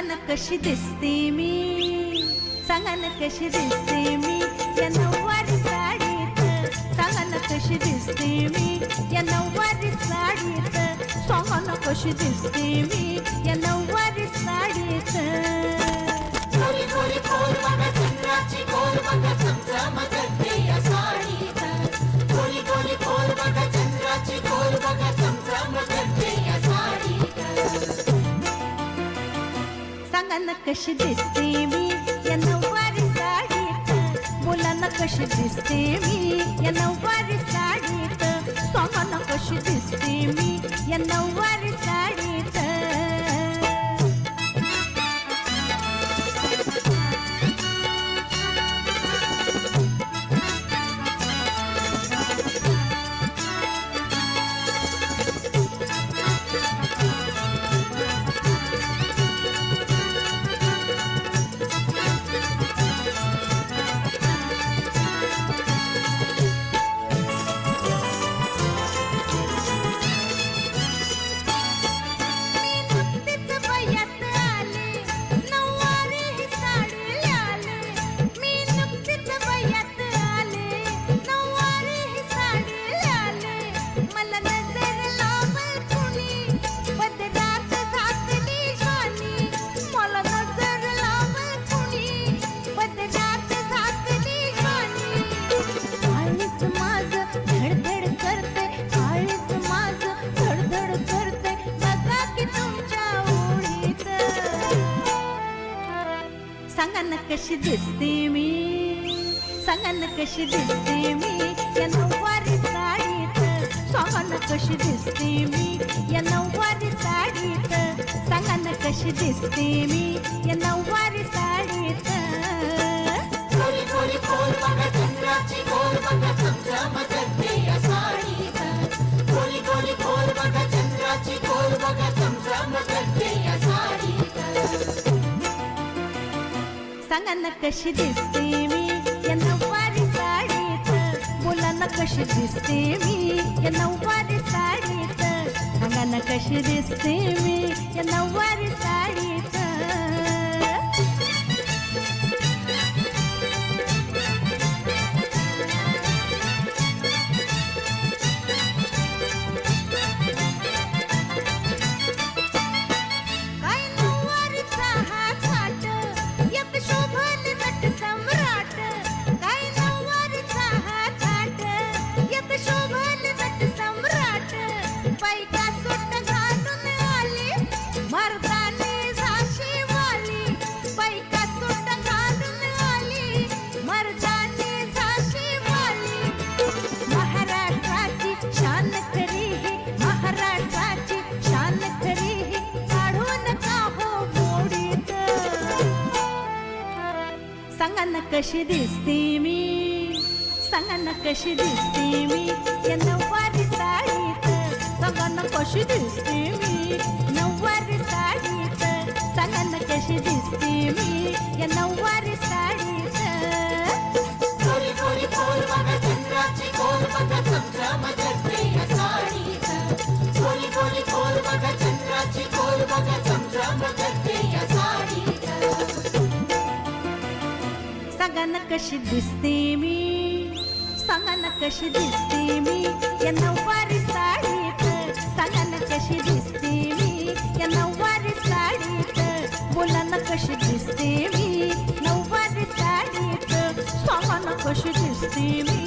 सांगा ना कशी दिसते मी, सांगा ना कशी दिसते मी या नऊवारी साडीत, सांगा ना कशी दिसते मी या नऊवारी साडीत, सांगा ना कशी दिसते मी या नऊवारी साडीत. गोरी गोरी खोल बघा चंद्राची खोल बघा चमचमते या साडीत, गोरी गोरी खोल बघा चंद्राची खोल बघा चमचमते या साडीत. सांगा ना कशी दिसते मी या नऊवारी साडीत, बोला ना कशी दिसते मी या नऊवारी साडीत, सांगा ना कशी दिसते मी या नऊवारी साडीत. सांगा ना कशी दिसते मी, सांगा ना कशी दिसते मी या नऊवारी साडीत, सांगा ना कशी दिसते मी या नऊवारी साडीत, सांगा ना कशी दिसते मी या नऊवारी साडीत. गोरी गोरी खोल बघा चंद्राची खोल बघा चमचमते या साडीत, गोरी गोरी खोल बघा चंद्राची खोल बघा चमचमते या साडीत. सांगा ना कशी दिसते मी या नऊवारी साडीत, बोला ना कशी दिसते मी या नऊवारी साडीत, सांगा ना कशी दिसते मी या नऊवारी साडीत. सांगा ना कशी दिसते मी, सांगा ना कशी दिसते मी या नऊवारी साडीत, सांगा ना कशी दिसते मी नऊवारी साडीत, सांगा ना कशी दिसते मी या नऊवारी साडीत. गोरी गोरी खोल बघा चंद्राची खोल बघा चमचमते या साडीत, गोरी गोरी खोल बघा चंद्राची खोल बघा चमचमते या साडीत. सांगा ना कशी दिसते मी, सांगा ना कशी दिसते मी या नऊवारी साडीत, सांगा ना कशी दिसते मी या नऊवारी साडीत, बोला ना कशी दिसते मी नऊवारी साडीत, सांगा ना कशी दिसते मी